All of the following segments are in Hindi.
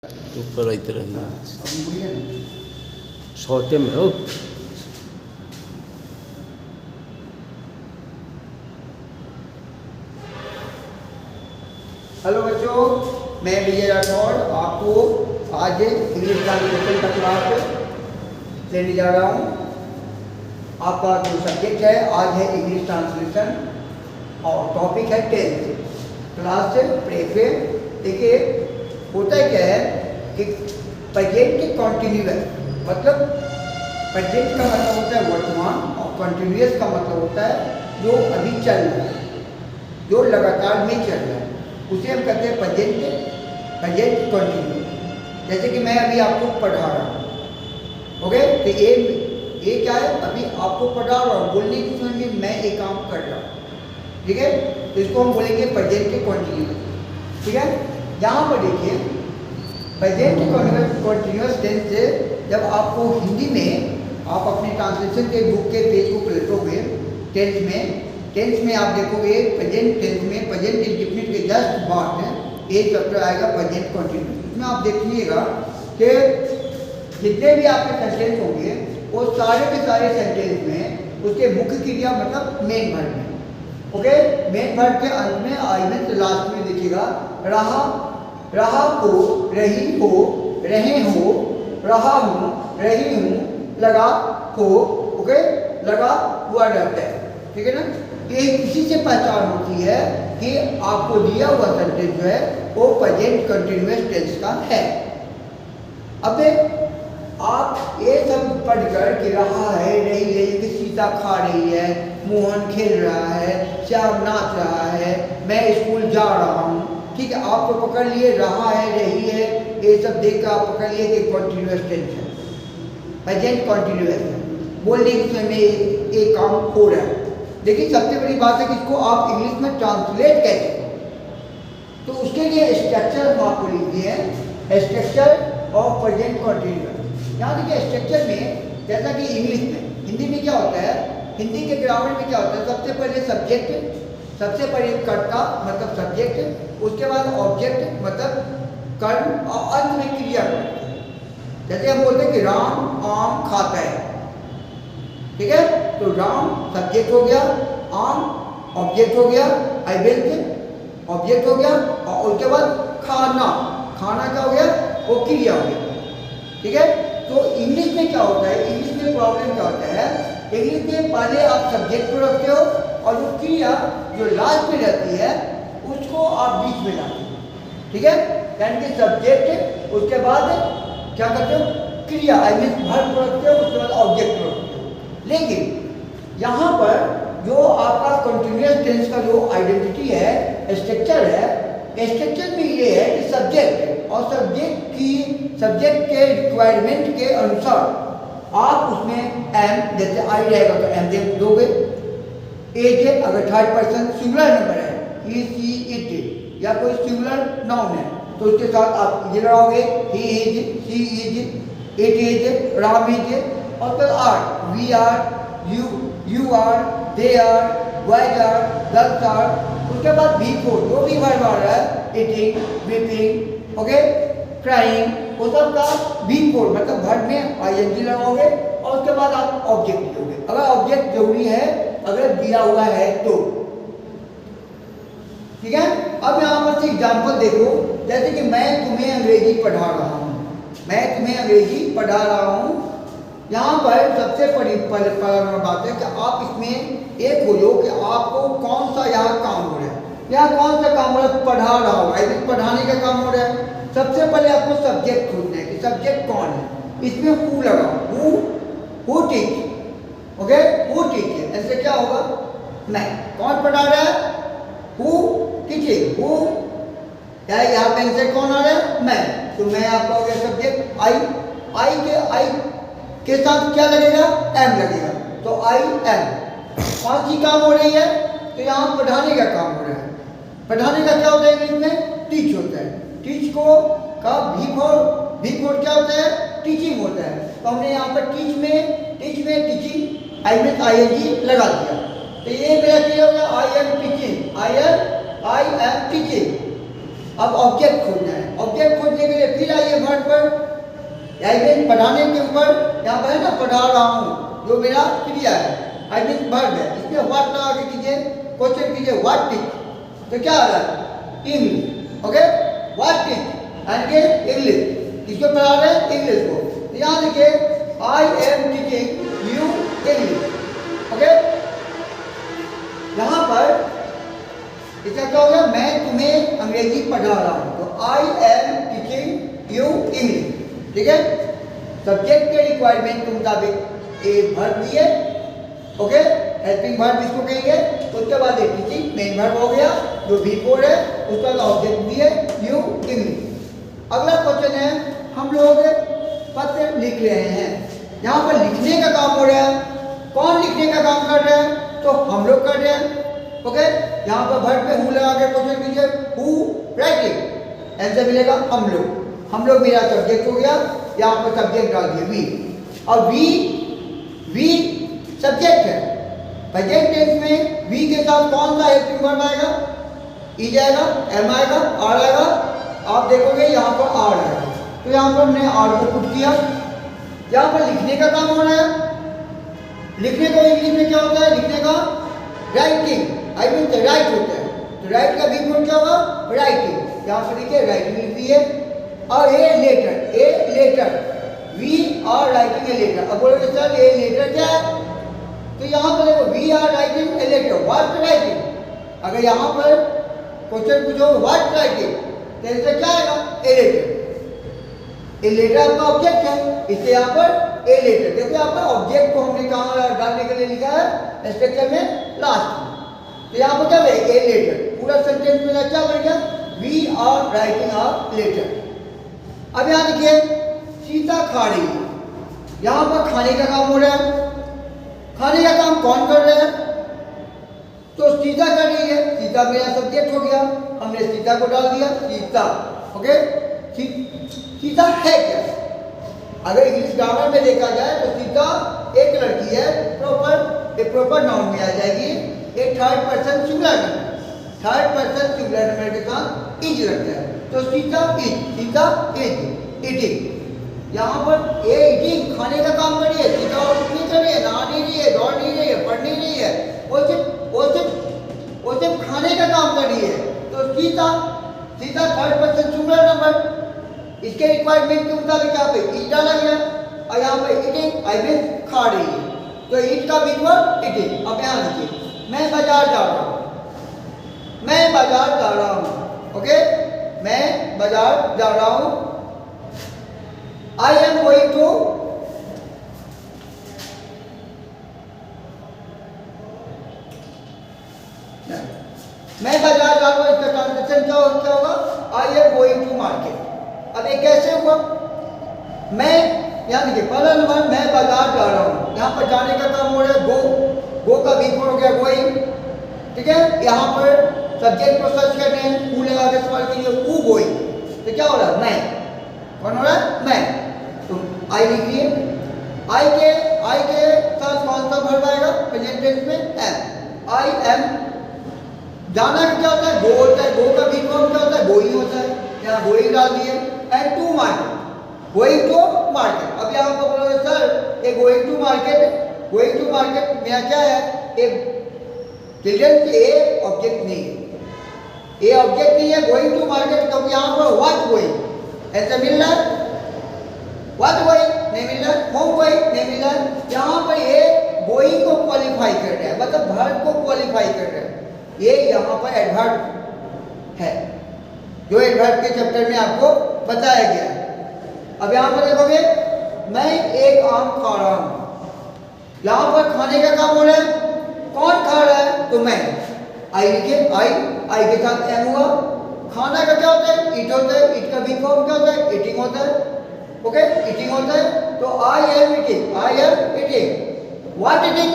ऊपर आई तरह सोते में हो। हेलो बच्चों, मैं विजय राठौड़ आपको आज इंग्लिश ट्रांसलेशन का क्लास लेने जा रहा हूँ। आपका जो सब्जेक्ट है आज है इंग्लिश ट्रांसलेशन और टॉपिक है 10th क्लास से प्रेफे। देखिए होता क्या है कि प्रेजेंट के कॉन्टिन्यूअस मतलब प्रेजेंट का मतलब होता है वर्तमान और कॉन्टिन्यूअस का मतलब होता है जो अभी चल रहा है, जो लगातार में चल रहा है, उसे हम कहते हैं प्रेजेंट कॉन्टिन्यूअस। जैसे कि मैं अभी आपको पढ़ा रहा हूँ, ओके, तो ये क्या है, अभी आपको पढ़ा रहा हूँ, बोलने की समय में मैं एक काम कर रहा हूँ, ठीक है। तो इसको हम बोलेंगे प्रेजेंट के कॉन्टिन्यूअस, ठीक है। यहाँ पर देखिए प्रेजेंट कॉन्टिन्यूअस टेंस से जब आपको हिंदी में आप अपने ट्रांसलेशन के बुक के पेज को पलटोगे टेंस में आप देखोगे प्रेजेंट टेंस में प्रेजेंट इंडेफिनिट के जस्ट बाद एक चैप्टर आएगा प्रेजेंट कॉन्टिन्यूअस। इसमें आप देखिएगा कि जितने भी आपके सेंटेंस होंगे वो सारे के सारे सेंटेंस में उसके मुख्य क्रिया मतलब मेन वर्ब में, ओके, मेन वर्ब के अंत में आई से लास्ट में देखिएगा रहा हो, रही हो, रहे हो, रहा हूँ, रही हूँ, लगा हो, ओके, लगा हुआ रहता है, ठीक है ना। ये इसी से पहचान होती है कि आपको दिया हुआ सेंटेंस जो है वो प्रेजेंट कंटिन्यूअस टेंस का है। अब आप ये सब पढ़कर कि रहा है, रही है, कि सीता खा रही है, मोहन खेल रहा है, श्याम नाच रहा है, मैं स्कूल जा रहा हूँ, ठीक है, आप तो पकड़ लिए रहा है, रही है, ये सब देख कर आप पकड़ लिए कि कॉन्टिन्यूअस टेंस है, प्रेजेंट कॉन्टिन्यूअस है, बोलने के समय एक काम हो रहा है। लेकिन सबसे बड़ी बात है कि इसको आप इंग्लिश में ट्रांसलेट कैसे करें, तो उसके लिए स्ट्रक्चर हम आपको लिख दिए हैं, स्ट्रक्चर ऑफ प्रेजेंट कॉन्टिन्यूअस। यहाँ देखिए स्ट्रक्चर में जैसा कि इंग्लिश में, हिंदी में क्या होता है, हिंदी के ग्रामर में क्या होता है, सबसे पहले सब्जेक्ट, सबसे पहले कर्ता मतलब सब्जेक्ट, उसके बाद ऑब्जेक्ट मतलब कर्म और अंत में क्रिया। जैसे हम बोलते हैं कि राम आम खाता है, ठीक है, तो राम सब्जेक्ट हो गया, आम ऑब्जेक्ट हो गया, आई विल ऑब्जेक्ट हो गया, और उसके बाद खाना क्या हो गया, वो क्रिया हो गया, ठीक है। तो इंग्लिश में क्या होता है, इंग्लिश में प्रॉब्लम क्या होता है, इंग्लिश में पहले आप सब्जेक्ट को रखते हो और जो क्रिया जो लास्ट में रहती है उसको आप बीच में लाते हो, ठीक है, यानी कि सब्जेक्ट, उसके बाद क्या करते हो, क्रिया आई मीन वर्ब को रखते हो, उसके बाद ऑब्जेक्ट को रखते हो। लेकिन यहाँ पर जो आपका कंटिन्यूअस टेंस का जो आइडेंटिटी है, स्ट्रक्चर है, स्ट्रक्चर में ये है कि सब्जेक्ट और सब्जेक्ट के रिक्वायरमेंट के अनुसार आप उसमें एम, जैसे आई रहेगा तो एम दे दोगे, एज है अगर थर्ड पर्सन सिंगुलर नंबर है, ही सी इट या कोई सिंगुलर नाउन है तो उसके साथ आप ये लगाओगे, he is, she is, it is, Ram is, और फिर are, we are, you are, they are, boys are, girls are, उसके बाद भी को जो भी वर्ब आ रहा है, ईटिंग, वीपिंग, ओके, क्राइंग, वो सब का बी फोर मतलब वर्ब में आईएनजी लगाओगे और उसके बाद आप ऑब्जेक्ट दोगे, अगर ऑब्जेक्ट जरूरी है, अगर दिया हुआ है तो, ठीक है। अब यहाँ पर से एग्जाम्पल देखो, जैसे कि मैं तुम्हें अंग्रेजी पढ़ा रहा हूँ, मैं तुम्हें अंग्रेजी पढ़ा रहा हूँ। यहाँ पर सबसे बड़ी बात है कि आप इसमें एक बोलो कि आपको कौन सा यहाँ काम हो रहा है, यहाँ कौन सा काम हो रहा है, पढ़ा रहा हो, आई मीन पढ़ाने का काम हो रहा है। सबसे पहले आपको सब्जेक्ट खोजना है कि सब्जेक्ट कौन है, इसमें हु लगाओ, who teach, okay, who teach है, ऐसे क्या होगा, मैं, कौन पढ़ा रहा है, हु टीचिंग, हु, क्या यहाँ पे आंसर कौन आ रहा है, मैं, तो मैं आपका हो गया सब्जेक्ट, आई के साथ क्या लगेगा, एम लगेगा, तो आई एम, कौन सी काम हो रही है, तो यहाँ पढ़ाने का काम हो रहा है। पढ़ाने का क्या होता है इंग्लिश में, टीच होता है, टीच को का भी फोर क्या होता है, टीचिंग होता है, तो हमने यहाँ पर टीच में टीचिंग आई मीन आईएनजी लगा दिया, तो ये मेरा क्या हो गया, I am teaching, I am teaching. अब ऑब्जेक्ट खोजना है, ऑब्जेक्ट खोजने के लिए फिर आइए वर्ड पर, आई मीन पढ़ाने के ऊपर यहाँ पर है ना, पढ़ा रहा हूँ जो मेरा क्रिया है, आई मीन वर्ड है, इसमें व्हाट लगा के कीजिए, क्वेश्चन कीजिए व्हाट टिक, तो क्या आ रहा है English, okay what tick and के इंग्लिश, किसको पढ़ा रहे हैं इंग्लिश को, तो यहाँ देखिए I am teaching you English, okay यहाँ पर इसका क्या होगा, मैं तुम्हें अंग्रेजी पढ़ा रहा हूँ, तो I am teaching you English, ठीक है। सब्जेक्ट के रिक्वायरमेंट के मुताबिक ए वर्ब दिए, ओके हेल्पिंग वर्ब इसको कहेंगे, उसके बाद एक टीचिंग मेन वर्ब हो गया जो V4 है, उसका ऑब्जेक्ट दिए यू इंग्लिश। अगला क्वेश्चन है, हम लोग पत्र लिख रहे हैं, यहाँ पर लिखने का काम हो रहा है, कौन लिखने का काम कर रहा है, तो हम लोग कर रहे हैं, ओके यहाँ पर वर्ब पे हु लगा के क्वेश्चन कीजिए हु राइटिंग, आंसर मिलेगा हम लोग मेरा सब्जेक्ट हो गया, यहाँ पर सब्जेक्ट डाल दिए वी, और वी सब्जेक्ट है, प्रेजेंट टेंस में वी के साथ कौन सा हेल्पिंग वर्ब आएगा, ई जाएगा, एम आएगा, आर आएगा, आप देखोगे यहाँ पर आर आएगा, तो यहाँ पर हमने आर को पुट किया। यहाँ पर लिखने का काम हो रहा है, लिखने को इंग्लिश में क्या होता है, लिखने का राइटिंग, आई मीन राइट होता है, तो राइट का भी क्या होगा राइटिंग, यहाँ पर देखिए राइटिंग लिख दी है, और a letter we are writing a letter, अब बोलोगे सर ए लेटर क्या है, तो यहाँ पर देखो we are writing a letter, what writing, अगर यहाँ पर क्वेश्चन पूछो व्हाट राइटिंग, तो इससे क्या आएगा ए लेटर, ए लेटर आपका ऑब्जेक्ट है, इससे यहाँ पर ए लेटर, देखो यहाँ पर ऑब्जेक्ट को हमने कहाँ डालने के लिए लिखा है स्ट्रक्चर में लास्ट, तो यहाँ पर क्या है ए लेटर, पूरा सेंटेंस में क्या बन गया we are writing a letter. अब यहाँ देखिए सीता खा रही है, यहाँ पर खाने का काम हो रहा है, खाने का काम कौन कर रहा है, तो सीता कर रही है, सीता मेरा सब्जेक्ट हो गया, हमने सीता को डाल दिया सीता, ओके सीता है क्या, अगर इंग्लिश ग्रामर में देखा जाए तो सीता एक लड़की है, प्रॉपर नाउन में आ जाएगी, एक थर्ड पर्सन सिंगुलर नंबर के साथ इज लगता है, तो सीता इज ईटिंग, यहाँ पर ए ईटिंग खाने का काम कर रही है, सीता और कुछ नहीं कर रही है, नहा नहीं रही है, दौड़ नहीं रही है, पढ़ नहीं रही है, वो सिर्फ खाने का काम कर रही है, तो Sita third person singular number, इसके रिक्वायरमेंट के मुताबिक यहाँ पे ईट डाला गया, और यहाँ पे ईटिंग आई मीन खा रही है, तो ईट का बिग वर्ब ईटिंग। अब यहाँ देखिए मैं बाजार जा रहा हूँ, ओके मैं बाजार जा रहा हूँ, आई एम गोइंग टू मैं बाजार जा रहा हूँ, इसका ट्रांसलेशन क्या होगा I am going to market. अब ये कैसे हुआ, मैं यहाँ देखिए पहला नंबर मैं बाजार जा रहा हूँ, यहाँ पर जाने का काम हो रहा है गो का भी हो गया गोइंग, ठीक है, यहाँ पर सब्जेक्ट को सर्च कर रहे हैं, हु लगा के सवाल कीजिए हु गोइंग, तो क्या हो रहा है मैं, कौन हो रहा है मैं, तो आई लिखिए, आई के साथ कौन सा वर्ब आएगा प्रेजेंट टेंस में एम, आई एम, जाना क्या होता है गो होता है, गो का भी फॉर्म क्या होता है गोइंग होता है, यहाँ गोइंग डाल दिए, and to market, going to market. अब यहाँ पर बोलोगे सर ये गोइंग टू मार्केट मेरा क्या है, एक चिल्ड्रन ए ऑब्जेक्ट नहीं है, ए ऑब्जेक्ट नहीं है गोइंग टू मार्केट, क्योंकि यहाँ पर व्हाट गोइंग ऐसा मिल रहा है, व्हाट गोइंग नहीं मिल रहा है, होम गोइंग नहीं मिल रहा है, यहाँ पर ये गोइंग को क्वालिफाई कर रहा है, मतलब वर्ब को क्वालिफाई कर रहा है, ये यहाँ पर एडवर्ब है जो एडवर्ब के चैप्टर में आपको बताया गया है। अब यहाँ पर देखोगे मैं एक आम खा रहा हूँ, यहाँ पर खाने का काम हो रहा है, कौन खा रहा है, तो मैं, आई लिखिए, आई के साथ एम हुआ, खाना का क्या होता है ईट होता है, ईट का भी फॉर्म क्या होता है ईटिंग होता है, ओके ईटिंग होता है, तो I am eating, what eating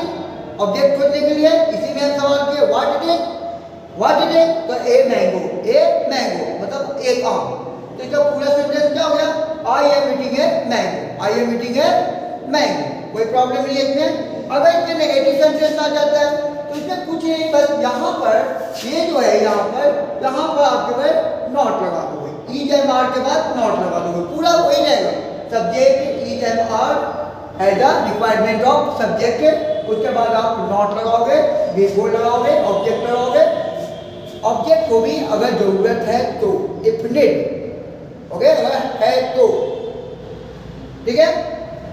object खोजने के लिए इसी में हम सवाल किए व्हाट ईटिंग, तो ए मैंगो मतलब एक आम, तो इसका पूरा सेंटेंस क्या हो गया, I am eating a mango, कोई प्रॉब्लम नहीं है इसमें। अगर इसमें नेगेटिव सेंटेंस आ जाता है तो इसमें कुछ नहीं, बस यहाँ पर ये जो है यहाँ पर आपके पास नॉट लगा दोगे, इज एम आर के बाद नॉट लगा दोगे, पूरा वही रहेगा। Subject is am are as a requirement of subject, उसके बाद आप नॉट लगाओगे, बिफोर लगाओगे, ऑब्जेक्ट लगाओगे। ऑब्जेक्ट को भी अगर जरूरत है तो, इफ नीड, ओके, अगर है तो, ठीक है।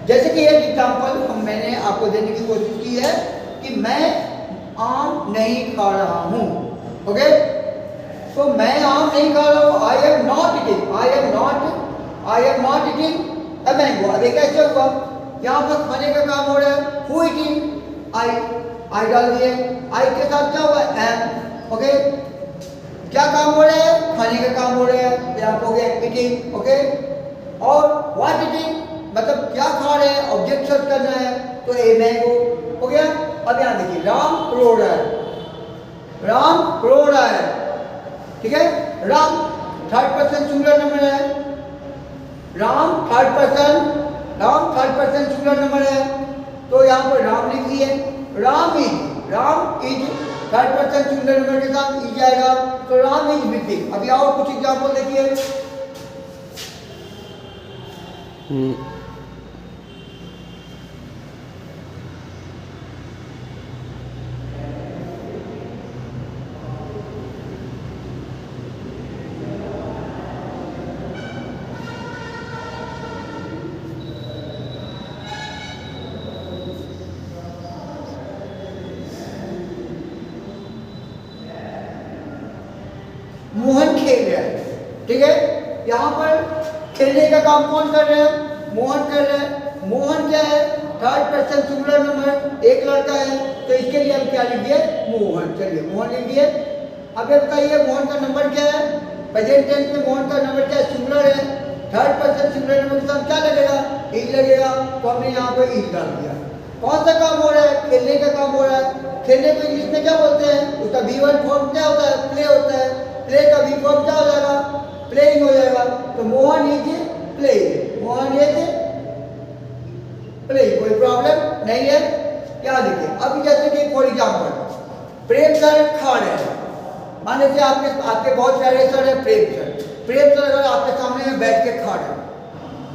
जैसे कि एक एग्जांपल मैंने आपको देने की कोशिश की है कि मैं आम नहीं खा रहा हूं, ओके। तो मैं आम नहीं खा रहा हूं, आई am not eating, I am not eating a mango. अब कैसे हुआ, यहाँ पर खाने का काम हो रहा है, हु ईटिंग, आई डाल दिए, आई के साथ क्या हुआ, एम, ओके। क्या काम हो रहा है, खाने का काम हो रहा है, यहाँ हो गया ईटिंग, ओके। और व्हाट ईटिंग मतलब क्या खा रहे हैं, ऑब्जेक्ट सर्च करना है, तो ए मैंगो हो गया। अब यहाँ देखिए राम रो रहा है, राम रो रहा है, ठीक है। Ram third person singular number है, Ram third person singular number है, तो यहाँ पर राम लिख दिए। Ram is third person singular number के साथ इज आएगा, तो राम इज विजिटिंग। अभी और कुछ एग्जांपल देखिए। मोहन खेल रहा है, ठीक है। यहाँ पर खेलने का काम कौन कर रहा है, मोहन कर रहा है। मोहन क्या है, थर्ड पर्सन सिंगुलर नंबर, एक लड़का है, तो इसके लिए हम क्या लिख दिए, मोहन। चलिए मोहन लिख दिए। अब ये बताइए मोहन का नंबर क्या है, प्रेजेंट टेंस में मोहन का नंबर क्या है, सिंगुलर है। थर्ड पर्सन सिंगुलर नंबर के साथ क्या लगेगा, इज लगेगा, तो हमने यहाँ पर इज डाल दिया। कौन सा काम हो रहा है, खेलने का काम हो रहा है। खेलने को इंग्लिश में क्या बोलते हैं, उसका V1 फॉर्म क्या होता है, प्ले होता है। प्ले का V फॉर्म क्या हो जाएगा, प्लेइंग हो जाएगा। तो Mohan is playing, Mohan is playing, कोई प्रॉब्लम नहीं है। क्या देखिए, अभी जैसे कि फॉर एग्जाम्पल प्रेम सर खा रहे हैं, मान लीजिए आपके बहुत प्यारे सर है प्रेम सर। प्रेम सर अगर आपके सामने में बैठ के खा रहे हैं,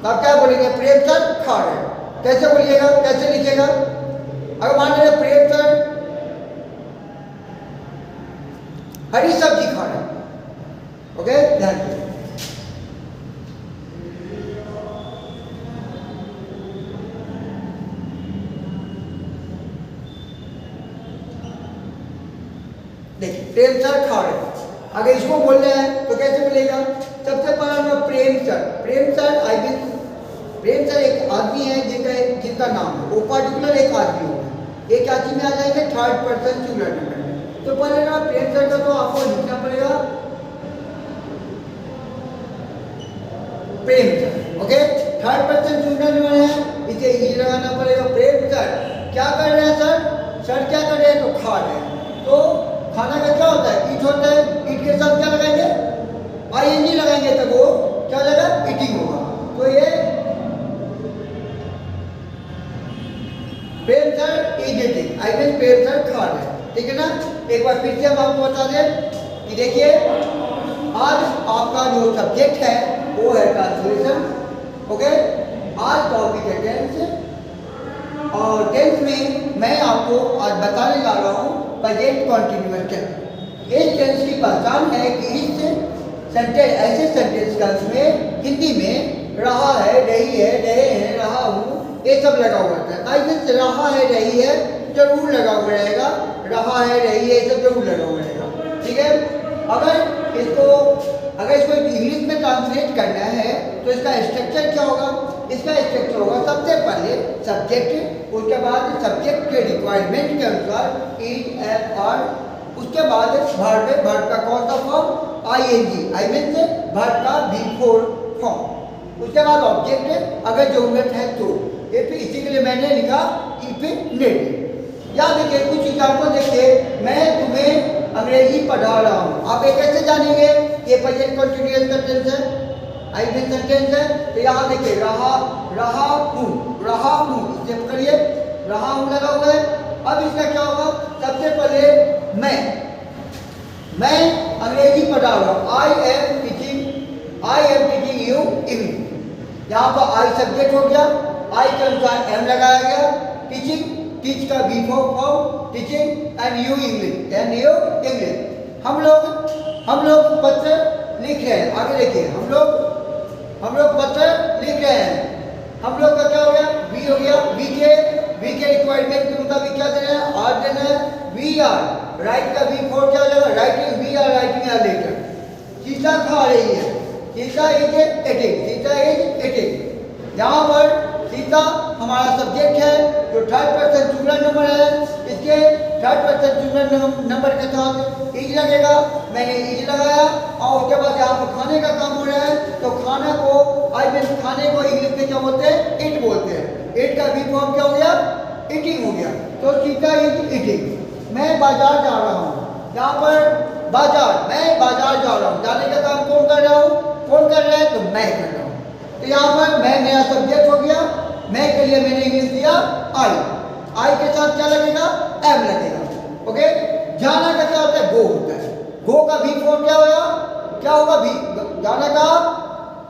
तो आप क्या बोलेंगे, प्रेम सर खा रहे हैं। कैसे बोलिएगा, कैसे लिखिएगा। अगर मान लीजिए प्रेम सर हरी सब्जी खा रहे हैं, ओके, ध्यान दीजिए। देखिए प्रेम सर खा रहे हैं, अगर इसको बोलना है तो कैसे बोलेगा। सबसे पहला मैं Prem sir I mean Prem sir एक आदमी है जिनका नाम है, वो पर्टिकुलर एक आदमी होगा। ये क्या चीज में आ जाएंगे, थर्ड पर्सन सिंगुलर नंबर में। तो पहले ना प्रेम सर का तो आपको लिखना पड़ेगा Prem sir, okay. Third person singular number है, इसे ई लगाना पड़ेगा। प्रेम सर क्या कर रहे हैं, सर क्या कर रहे हैं, तो खा रहे हैं। तो खाना का क्या होता है, ईट होता है। ईट के साथ क्या लगाएंगे, ING लगाएंगे, तो वो क्या हो जाएगा, ईटिंग होगा। तो ये Prem sir is eating, I mean Prem sir खा रहे हैं, ठीक है ना। एक बार फिर से हम आपको बता दें कि देखिए आज आपका जो सब्जेक्ट है वो है ट्रांसलेशन, ओके। आज टॉपिक है टेंस, और टेंस में मैं आपको आज बताने जा रहा हूँ प्रेजेंट कॉन्टिन्यूअस टेंस। इस टेंस की पहचान है कि इस सेंटेंस, ऐसे सेंटेंस का में हिंदी में रहा है, रही है, रहे हैं, रहा हूँ, ये सब लगा हुआ रहता है। आई मीन रहा है, रही है जरूर लगा हुआ रहेगा, रहा है, रही है, सब जरूर लगा हुआ रहेगा, ठीक है। अगर इसको इंग्लिश में ट्रांसलेट करना है तो इसका स्ट्रक्चर क्या होगा, इसका स्ट्रक्चर होगा सबसे पहले सब्जेक्ट, उसके बाद सब्जेक्ट के रिक्वायरमेंट के अनुसार इज, एम, आर, उसके बाद वर्ब का कौन सा फॉर्म, ING, आई मीन से वर्ब का बिफोर फॉर्म, उसके बाद ऑब्जेक्ट अगर जरूरत है तो। ये फिर इसी के लिए मैंने लिखा इफ नीड। या देखिए कुछ एग्जाम्पल देखिए, मैं तुम्हें अंग्रेजी पढ़ा रहा हूँ, आप ये कैसे जानेंगे, ये प्रेजेंट कंटिन्यूअस का टेंस है, आई मीन सेंटेंस है। तो यहाँ देखिए रहा हूँ, इसे करिए, रहा हूँ लगा हुआ है। अब इसका क्या होगा, सबसे पहले मैं अंग्रेजी पढ़ा रहा हूँ, I am teaching I am teaching you English. यहाँ पर आई सब्जेक्ट हो गया, आई के अनुसार एम लगाया गया, टीचिंग, टीच का B form teaching, and you English, and you English. हम लोग पत्र लिख रहे हैं, आगे देखिए, हम लोग पत्र लिख रहे हैं। हम लोग का क्या हो गया, वी हो गया, वी के रिक्वायरमेंट के मुताबिक क्या देना है, आर देना है, वी आर। राइट का वी फॉर क्या हो जाएगा, writing, we are writing a letter. Sita खा रही है, Sita is eating, Sita is eating. यहाँ पर सीता हमारा सब्जेक्ट है जो थर्ड पर्सन सिंगुलर नंबर है, इसके थर्ड पर्सन सिंगुलर नंबर के साथ इज लगेगा, मैंने इज लगाया। और उसके बाद यहाँ पर खाने का काम हो रहा है, तो खाना को खाने को इंग्लिश में क्या बोलते हैं, इट बोलते हैं। इट का बी फॉर्म क्या हो गया, ईटिंग हो गया। तो सीता इज ईटिंग। मैं बाजार जा रहा हूँ, यहाँ पर बाजार, मैं बाजार जा रहा हूँ, जाने का काम कौन कर रहा हूँ, कौन कर रहा है, तो मैं कर रहा हूँ। तो यहाँ पर मैं मेरा सब्जेक्ट हो गया, मैं के लिए मैंने इंग्लिश दिया आई के साथ क्या लगेगा, एम लगेगा। ओके, जाना का क्या होता है, गो होता है। गो का बी फॉर्म क्या होगा, क्या होगा,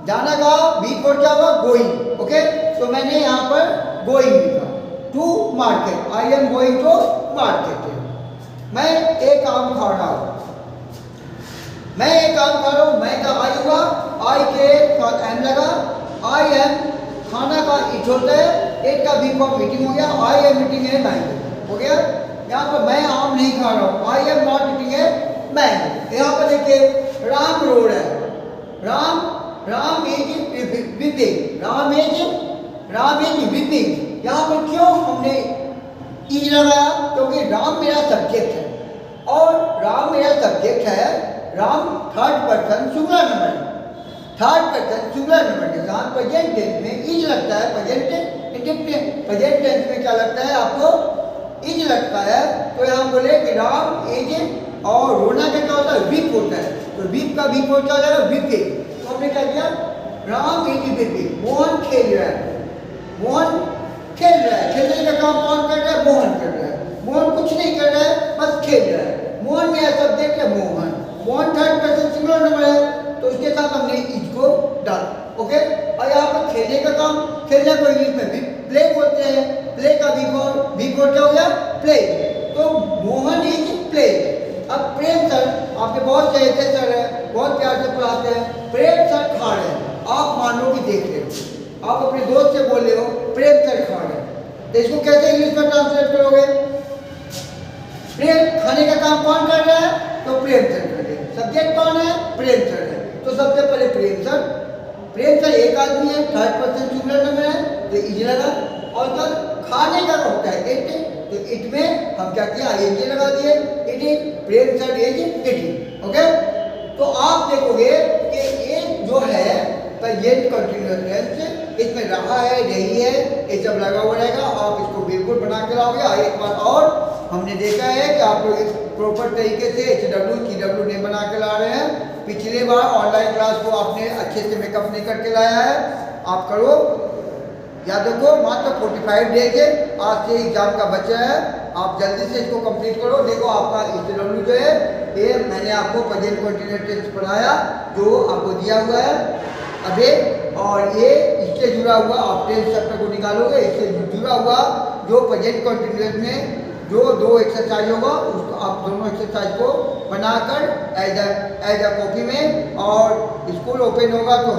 जाना का बी फॉर्म क्या होगा, गोइंग। ओके, तो मैंने यहाँ पर गोइंग लिखा, to market, I am going to market. मैं एक आम खा रहा हूँ, मैं एक आम खा रहा हूँ, मैं का आई हुआ, आई के साथ एम लगा, आई एम खाना का इट होता है, एट का बी फॉर्म मीटिंग हो गया, आई एम मीटिंग है मैंगो हो गया। यहाँ पर मैं आम नहीं खा रहा हूँ, आई एम नॉट ईटिंग है मैंगो। यहाँ पर देखिए राम रोड है, Ram is weeping, Ram is weeping. यहाँ पर क्यों हमने इज लगाया, क्योंकि राम मेरा सब्जेक्ट है, और राम मेरा सब्जेक्ट है, Ram third person singular number है, थर्ड पर्सन सिंगुलर नंबर के साथ प्रेजेंट टेंस में इज लगता है। प्रेजेंट टेंस में क्या लगता है, आपको इज लगता है। तो यहाँ बोले कि राम इज, और रोना का क्या होता है, वीप होता है, तो वीप का वीप क्या हो जाएगा, वीपिंग। तो हमने क्या किया, राम इज वीपिंग। मोहन खेल रहा है, मोहन खेल रहा है, खेलने का काम कौन कर रहा है, मोहन कर रहा है। मोहन कुछ नहीं कर रहा है, बस खेल रहा है। मोहन मेरा सब्जेक्ट है, Mohan third person singular number है, तो उसके साथ हमने इज को डाला। ओके, और यहाँ पर खेलने का काम, खेलने को इंग्लिश में भी प्ले बोलते हैं, प्ले का बी फॉर क्या हो गया, प्ले। तो मोहन इज प्ले। अब प्रेम सर, आपके बहुत से ऐसे सर हैं, बहुत प्यार से पढ़ाते हैं, प्रेम सर खा रहे हैं, आप मान लो कि देख रहे हो, आप अपने दोस्त से बोल रहे हो प्रेम सर खा रहे हैं, तो इसको कैसे इंग्लिश में ट्रांसलेट करोगे, प्रेम खाने का काम कौन कर रहा है, तो प्रेम सर कर रहे हैं। सब्जेक्ट कौन है, प्रेम सर है, तो सबसे पहले प्रेम सर एक आदमी है, थर्ड पर्सन सिंगुलर नंबर है, तो इज लगा। और जब खाने का होता है इट, तो इट में हम क्या किया, आई लगा दिए, it is, Prem sir is eating. Okay, तो आप देखोगे कि ये जो है प्रेजेंट कंटिन्यूअस टेंस, इसमें रहा है, रही है, ये सब लगा हुआ रहेगा। आप इसको बिल्कुल बना के लाओगे। एक बार और हमने देखा है कि आप लोग इस प्रॉपर तरीके से HW नहीं बना के ला रहे हैं। पिछले बार ऑनलाइन क्लास को आपने अच्छे से मेकअप नहीं करके लाया है, आप करो। याद रखो, मात्र 45 डेज है, आज से एग्जाम का बचा है, आप जल्दी से इसको कंप्लीट करो। देखो आपका HW जो है, ये मैंने आपको प्रेजेंट कंटिन्यूअस टेंस पढ़ाया, जो आपको दिया हुआ है अभी, और ये इससे जुड़ा हुआ आप टेंस चैप्टर को निकालोगे, इससे जुड़ा हुआ जो प्रेजेंट कंटिन्यूअस में जो 2 एक्सरसाइज होगा, उसको आप दोनों एक्सरसाइज को बनाकर एज अ कॉपी में, और स्कूल ओपन होगा तो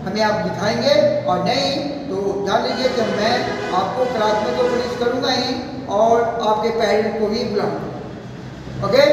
हमें आप दिखाएंगे, और नहीं तो जान लीजिए कि मैं आपको क्लास में तो फिनिश करूँगा ही, और आपके पेरेंट्स को भी बुलाऊँगा। ओके।